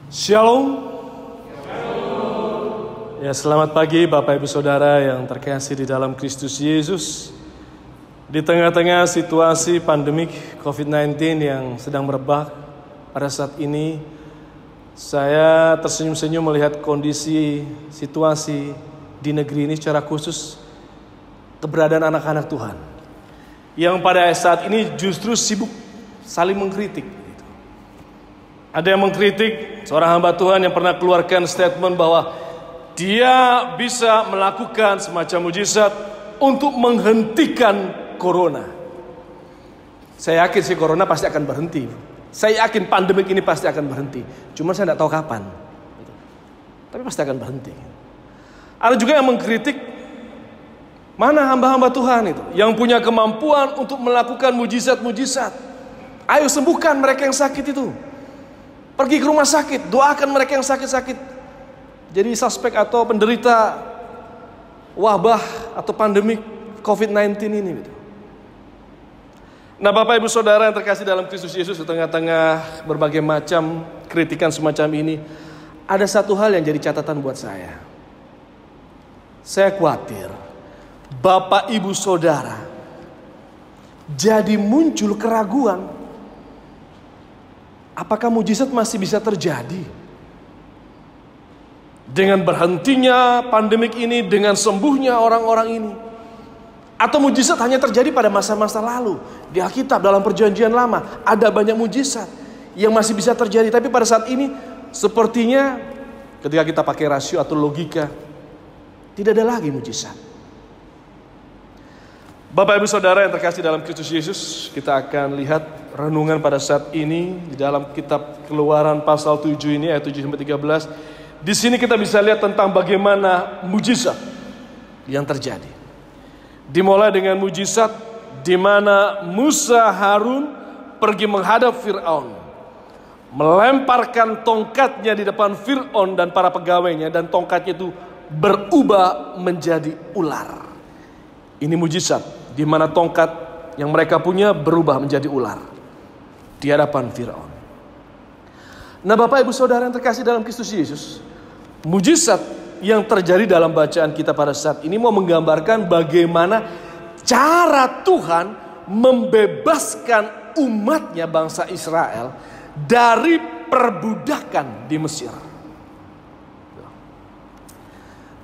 Shalom. Ya, selamat pagi Bapak Ibu Saudara yang terkasih di dalam Kristus Yesus. Di tengah-tengah situasi pandemik COVID-19 yang sedang merebak pada saat ini, saya tersenyum-senyum melihat kondisi situasi di negeri ini, secara khusus keberadaan anak-anak Tuhan yang pada saat ini justru sibuk saling mengkritik. Ada yang mengkritik seorang hamba Tuhan yang pernah keluarkan statement bahwa dia bisa melakukan semacam mujizat untuk menghentikan corona. Saya yakin sih corona pasti akan berhenti. Saya yakin pandemik ini pasti akan berhenti. Cuma saya tidak tahu kapan. Tapi pasti akan berhenti. Ada juga yang mengkritik, mana hamba-hamba Tuhan itu yang punya kemampuan untuk melakukan mujizat-mujizat. Ayo sembuhkan mereka yang sakit itu. Pergi ke rumah sakit, doakan mereka yang sakit-sakit. Jadi suspek atau penderita wabah atau pandemik COVID-19 ini. Nah, Bapak Ibu Saudara yang terkasih dalam Kristus Yesus, di tengah-tengah berbagai macam kritikan semacam ini, ada satu hal yang jadi catatan buat saya. Saya khawatir Bapak Ibu Saudara jadi muncul keraguan. Apakah mujizat masih bisa terjadi? Dengan berhentinya pandemik ini, dengan sembuhnya orang-orang ini. Atau mujizat hanya terjadi pada masa-masa lalu. Di Alkitab dalam perjanjian lama ada banyak mujizat yang masih bisa terjadi. Tapi pada saat ini sepertinya ketika kita pakai rasio atau logika, tidak ada lagi mujizat. Bapak Ibu Saudara yang terkasih dalam Kristus Yesus, kita akan lihat renungan pada saat ini di dalam kitab Keluaran pasal 7 ini ayat 7-13. Di sini kita bisa lihat tentang bagaimana mujizat yang terjadi. Dimulai dengan mujizat di mana Musa Harun pergi menghadap Fir'aun, melemparkan tongkatnya di depan Fir'aun dan para pegawainya, dan tongkatnya itu berubah menjadi ular. Ini mujizat di mana tongkat yang mereka punya berubah menjadi ular di hadapan Fir'aun. Nah, Bapak Ibu Saudara yang terkasih dalam Kristus Yesus, mujizat yang terjadi dalam bacaan kita pada saat ini mau menggambarkan bagaimana cara Tuhan membebaskan umatnya, bangsa Israel, dari perbudakan di Mesir.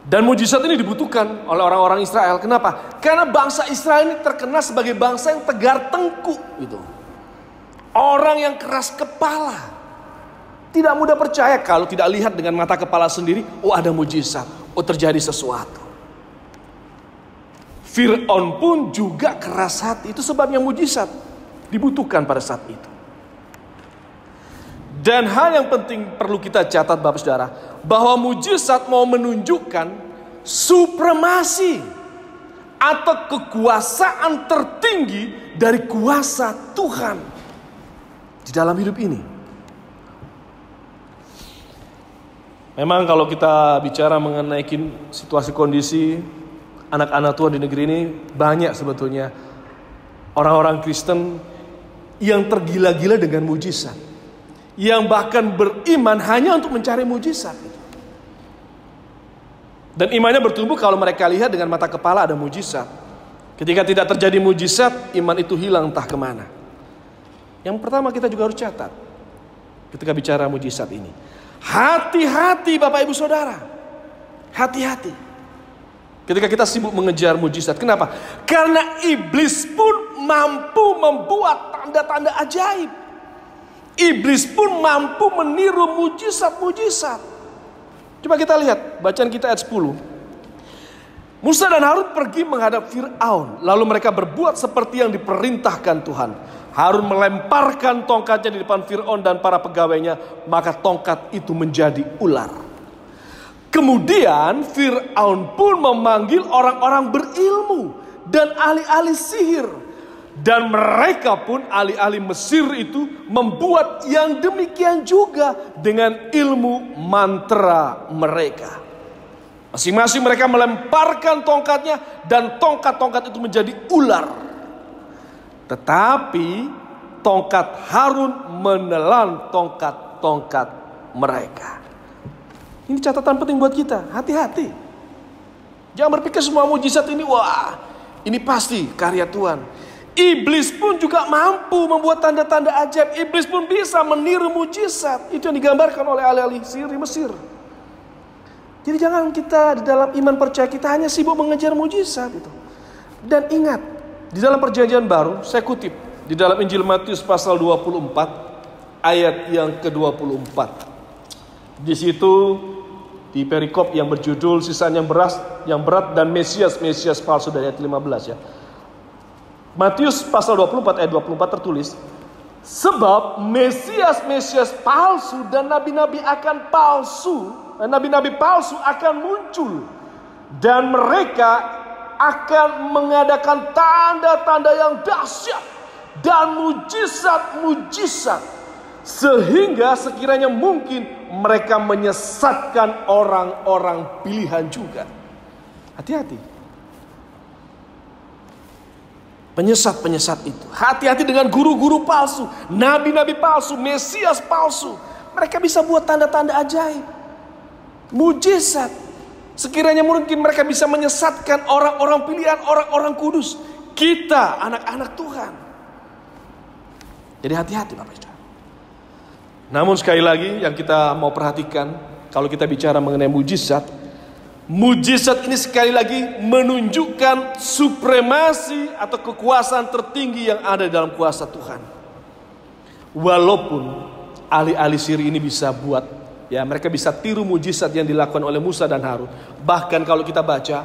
Dan mujizat ini dibutuhkan oleh orang-orang Israel. Kenapa? Karena bangsa Israel ini terkenal sebagai bangsa yang tegar tengkuk gitu. Orang yang keras kepala. Tidak mudah percaya kalau tidak lihat dengan mata kepala sendiri, oh ada mujizat, oh terjadi sesuatu. Fir'aun pun juga keras hati, itu sebabnya mujizat dibutuhkan pada saat itu. Dan hal yang penting perlu kita catat Bapak Saudara, bahwa mujizat mau menunjukkan supremasi atau kekuasaan tertinggi dari kuasa Tuhan di dalam hidup ini. Memang kalau kita bicara mengenai situasi kondisi anak-anak Tuhan di negeri ini, banyak sebetulnya orang-orang Kristen yang tergila-gila dengan mujizat, yang bahkan beriman hanya untuk mencari mujizat. Dan imannya bertumbuh kalau mereka lihat dengan mata kepala ada mujizat. Ketika tidak terjadi mujizat, iman itu hilang entah kemana. Yang pertama kita juga harus catat ketika bicara mujizat ini, hati-hati Bapak Ibu Saudara. Hati-hati ketika kita sibuk mengejar mujizat. Kenapa? Karena iblis pun mampu membuat tanda-tanda ajaib. Iblis pun mampu meniru mujizat-mujizat. Coba kita lihat bacaan kita ayat 10. Musa dan Harun pergi menghadap Fir'aun, lalu mereka berbuat seperti yang diperintahkan Tuhan. Harun melemparkan tongkatnya di depan Fir'aun dan para pegawainya, maka tongkat itu menjadi ular. Kemudian Fir'aun pun memanggil orang-orang berilmu dan ahli-ahli sihir. Dan mereka pun ahli-ahli Mesir itu membuat yang demikian juga dengan ilmu mantra mereka. Masing-masing mereka melemparkan tongkatnya dan tongkat-tongkat itu menjadi ular. Tetapi tongkat Harun menelan tongkat-tongkat mereka. Ini catatan penting buat kita, hati-hati. Jangan berpikir semua mujizat ini, wah ini pasti karya Tuhan. Iblis pun juga mampu membuat tanda-tanda ajaib. Iblis pun bisa meniru mujizat. Itu yang digambarkan oleh ahli-ahli sihir di Mesir. Jadi jangan kita di dalam iman percaya kita hanya sibuk mengejar mujizat itu. Dan ingat, di dalam perjanjian baru, saya kutip di dalam Injil Matius pasal 24 ayat yang ke-24. Di situ di perikop yang berjudul sisaan yang berat dan Mesias palsu dari ayat 15 ya. Matius pasal 24 ayat 24 tertulis, sebab Mesias palsu dan nabi-nabi palsu akan muncul, dan mereka akan mengadakan tanda-tanda yang dahsyat dan mujizat-mujizat, sehingga sekiranya mungkin mereka menyesatkan orang-orang pilihan juga. Hati-hati. Penyesat itu. Hati-hati dengan guru-guru palsu, nabi-nabi palsu, Mesias palsu. Mereka bisa buat tanda-tanda ajaib, mujizat. Sekiranya mungkin mereka bisa menyesatkan orang-orang pilihan, orang-orang kudus. Kita, anak-anak Tuhan. Jadi hati-hati Bapak Ibu. Namun sekali lagi yang kita mau perhatikan, kalau kita bicara mengenai mujizat ini sekali lagi menunjukkan supremasi atau kekuasaan tertinggi yang ada dalam kuasa Tuhan. Walaupun ahli-ahli sihir ini bisa buat, ya mereka bisa tiru mujizat yang dilakukan oleh Musa dan Harun. Bahkan kalau kita baca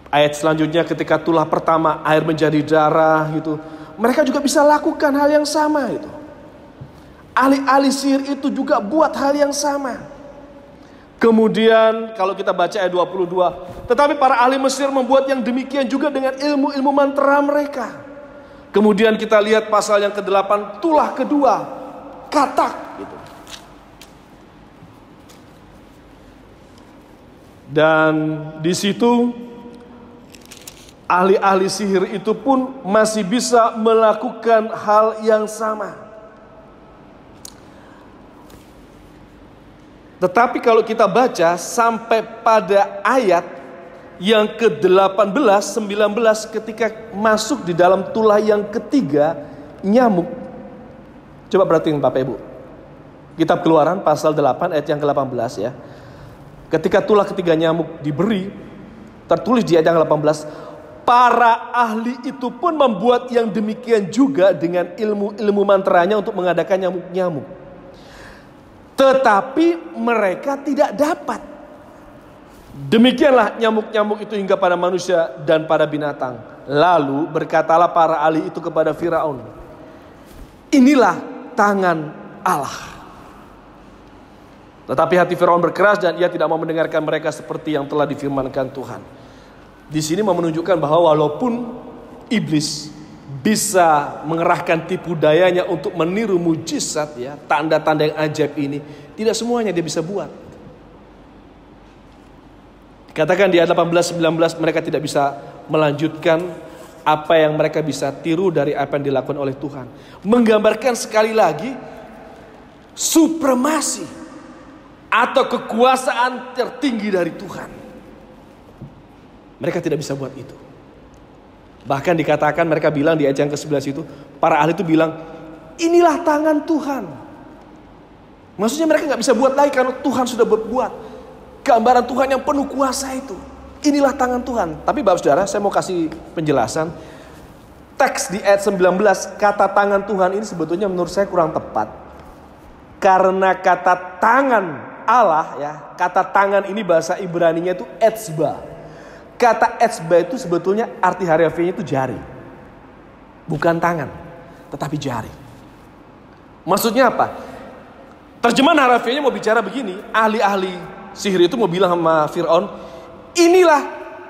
ayat selanjutnya, ketika tulah pertama air menjadi darah gitu, mereka juga bisa lakukan hal yang sama itu. Ahli-ahli sihir itu juga buat hal yang sama. Kemudian kalau kita baca ayat 22, tetapi para ahli Mesir membuat yang demikian juga dengan ilmu-ilmu mantra mereka. Kemudian kita lihat pasal yang ke-8, tulah kedua, katak gitu. Dan di situ ahli-ahli sihir itu pun masih bisa melakukan hal yang sama. Tetapi kalau kita baca sampai pada ayat yang ke-18, 19 ketika masuk di dalam tulah yang ketiga, nyamuk. Coba perhatiin Bapak Ibu. Kitab Keluaran pasal 8 ayat yang ke-18 ya. Ketika tulah ketiga nyamuk diberi, tertulis di ayat yang ke-18, para ahli itu pun membuat yang demikian juga dengan ilmu-ilmu mantranya untuk mengadakan nyamuk-nyamuk. Tetapi mereka tidak dapat. Demikianlah nyamuk-nyamuk itu hingga pada manusia dan pada binatang. Lalu berkatalah para ahli itu kepada Firaun, inilah tangan Allah. Tetapi hati Firaun berkeras dan ia tidak mau mendengarkan mereka seperti yang telah difirmankan Tuhan. Di sini mau menunjukkan bahwa walaupun iblis bisa mengerahkan tipu dayanya untuk meniru mujizat ya, tanda-tanda yang ajaib ini, tidak semuanya dia bisa buat. Katakan di ayat 18-19 mereka tidak bisa melanjutkan apa yang mereka bisa tiru dari apa yang dilakukan oleh Tuhan. Menggambarkan sekali lagi supremasi atau kekuasaan tertinggi dari Tuhan. Mereka tidak bisa buat itu. Bahkan dikatakan mereka bilang di ayat yang ke-11 itu, para ahli itu bilang, inilah tangan Tuhan. Maksudnya mereka gak bisa buat lagi karena Tuhan sudah berbuat. Gambaran Tuhan yang penuh kuasa itu. Inilah tangan Tuhan. Tapi Bapak Saudara, saya mau kasih penjelasan. Teks di ayat 19, kata tangan Tuhan ini sebetulnya menurut saya kurang tepat. Karena kata tangan Allah ya, kata tangan ini bahasa Ibraninya itu etzba. Kata etzba itu sebetulnya arti harafiahnya itu jari. Bukan tangan, tetapi jari. Maksudnya apa? Terjemahan harafiahnya mau bicara begini. Ahli-ahli sihir itu mau bilang sama Fir'aun, inilah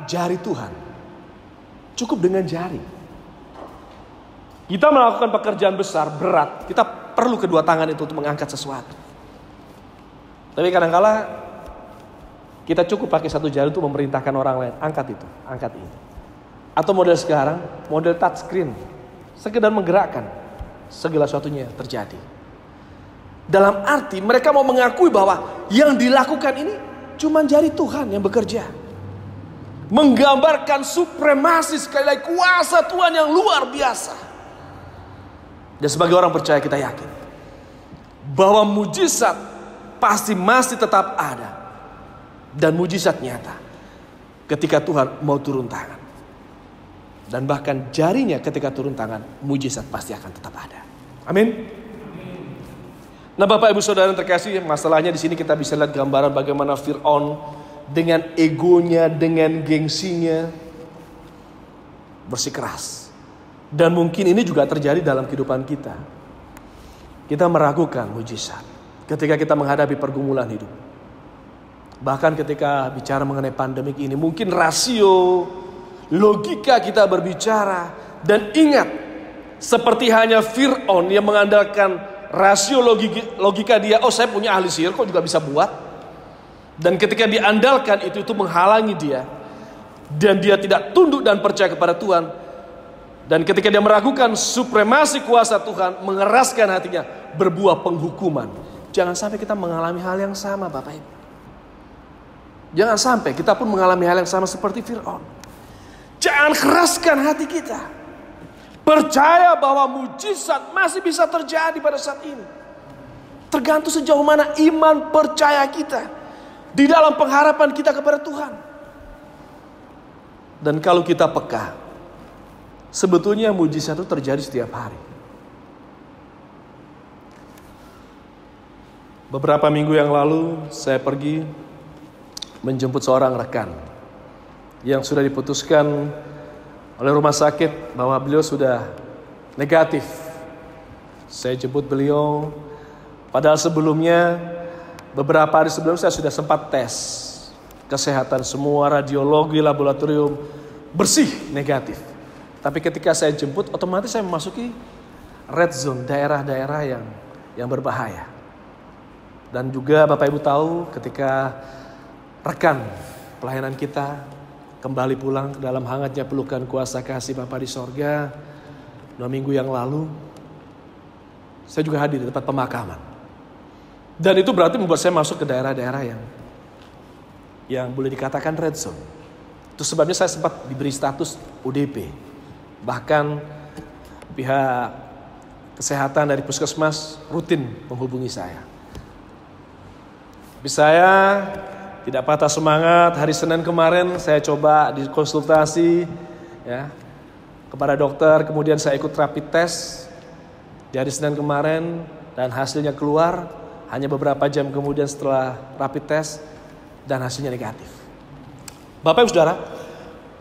jari Tuhan. Cukup dengan jari. Kita melakukan pekerjaan besar, berat. Kita perlu kedua tangan itu untuk mengangkat sesuatu. Tapi kadang-kala kita cukup pakai satu jari untuk memerintahkan orang lain. Angkat itu, angkat itu. Atau model sekarang, model touchscreen. Sekedar menggerakkan, segala sesuatunya terjadi. Dalam arti mereka mau mengakui bahwa yang dilakukan ini cuma jari Tuhan yang bekerja. Menggambarkan supremasi sekali lagi kuasa Tuhan yang luar biasa. Dan sebagai orang percaya kita yakin bahwa mujizat pasti masih tetap ada. Dan mujizat nyata ketika Tuhan mau turun tangan. Dan bahkan jarinya ketika turun tangan, mujizat pasti akan tetap ada. Amin. Nah, Bapak Ibu Saudara yang terkasih, masalahnya di sini kita bisa lihat gambaran bagaimana Fir'aun dengan egonya, dengan gengsinya bersikeras. Dan mungkin ini juga terjadi dalam kehidupan kita. Kita meragukan mujizat ketika kita menghadapi pergumulan hidup. Bahkan ketika bicara mengenai pandemik ini, mungkin rasio, logika kita berbicara. Dan ingat, seperti hanya Fir'aun yang mengandalkan rasio logika dia, oh saya punya ahli sihir kok juga bisa buat. Dan ketika diandalkan itu menghalangi dia. Dan dia tidak tunduk dan percaya kepada Tuhan. Dan ketika dia meragukan supremasi kuasa Tuhan, mengeraskan hatinya, berbuah penghukuman. Jangan sampai kita mengalami hal yang sama, Bapak Ibu. Jangan sampai kita pun mengalami hal yang sama seperti Fir'aun. Jangan keraskan hati kita. Percaya bahwa mujizat masih bisa terjadi pada saat ini. Tergantung sejauh mana iman percaya kita di dalam pengharapan kita kepada Tuhan. Dan kalau kita peka, sebetulnya mujizat itu terjadi setiap hari. Beberapa minggu yang lalu saya pergi menjemput seorang rekan yang sudah diputuskan oleh rumah sakit bahwa beliau sudah negatif. Saya jemput beliau, padahal sebelumnya, beberapa hari sebelum saya sudah sempat tes kesehatan, semua radiologi, laboratorium bersih negatif. Tapi ketika saya jemput, otomatis saya memasuki red zone, daerah-daerah yang berbahaya. Dan juga Bapak Ibu tahu ketika rekan pelayanan kita kembali pulang ke dalam hangatnya pelukan kuasa kasih Bapa di sorga 2 minggu yang lalu, saya juga hadir di tempat pemakaman. Dan itu berarti membuat saya masuk ke daerah-daerah yang boleh dikatakan red zone. Itu sebabnya saya sempat diberi status ODP. Bahkan pihak kesehatan dari puskesmas rutin menghubungi saya. Tapi saya tidak patah semangat. Hari Senin kemarin saya coba dikonsultasi ya, kepada dokter. Kemudian saya ikut rapid test di hari Senin kemarin. Dan hasilnya keluar hanya beberapa jam kemudian setelah rapid test. Dan hasilnya negatif. Bapak Ibu Saudara,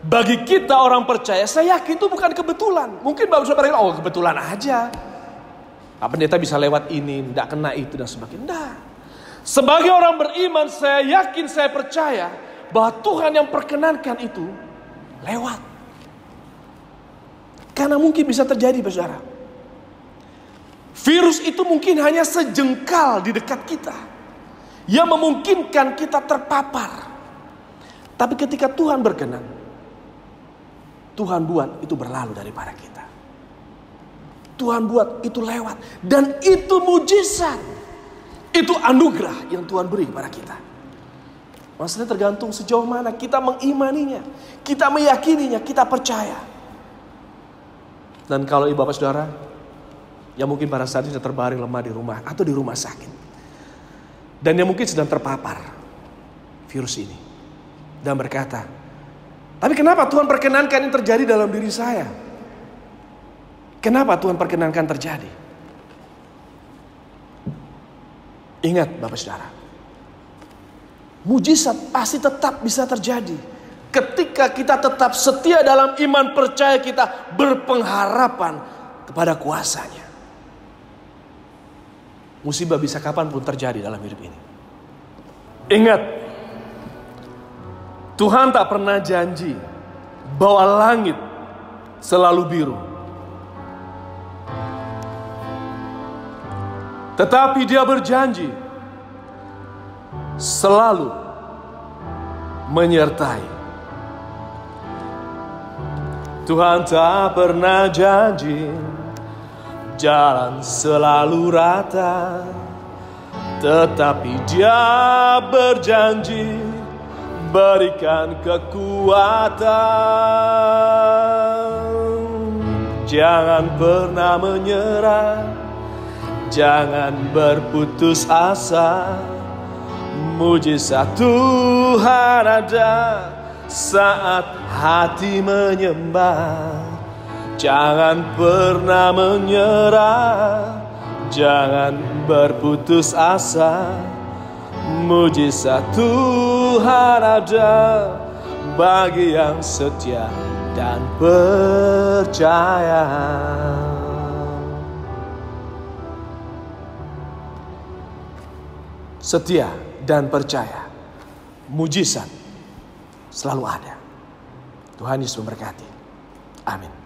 bagi kita orang percaya, saya yakin itu bukan kebetulan. Mungkin Bapak Saudara bilang, oh kebetulan aja. Pak pendeta bisa lewat ini, tidak kena itu dan sebagainya. Nah, sebagai orang beriman, saya yakin, saya percaya bahwa Tuhan yang perkenankan itu lewat. Karena mungkin bisa terjadi, Saudara. Virus itu mungkin hanya sejengkal di dekat kita, yang memungkinkan kita terpapar. Tapi ketika Tuhan berkenan, Tuhan buat itu berlalu daripada kita. Tuhan buat itu lewat. Dan itu mujizat. Itu anugerah yang Tuhan beri kepada kita. Maksudnya tergantung sejauh mana kita mengimaninya. Kita meyakininya, kita percaya. Dan kalau ibu bapak saudara, yang mungkin pada saat ini sedang terbaring lemah di rumah atau di rumah sakit. Dan yang mungkin sedang terpapar virus ini. Dan berkata, tapi kenapa Tuhan perkenankan ini terjadi dalam diri saya? Kenapa Tuhan perkenankan terjadi? Ingat Bapak Saudara, mujizat pasti tetap bisa terjadi ketika kita tetap setia dalam iman percaya kita, berpengharapan kepada kuasanya. Musibah bisa kapanpun terjadi dalam hidup ini. Ingat, Tuhan tak pernah janji bahwa langit selalu biru. Tetapi Dia berjanji selalu menyertai. Tuhan tak pernah janji jalan selalu rata. tetapi Dia berjanji berikan kekuatan. Jangan pernah menyerah, jangan berputus asa. Mujizat Tuhan ada saat hati menyembah. Jangan pernah menyerah, jangan berputus asa. Mujizat Tuhan ada bagi yang setia dan percaya. Setia dan percaya, mujizat selalu ada. Tuhan Yesus memberkati. Amin.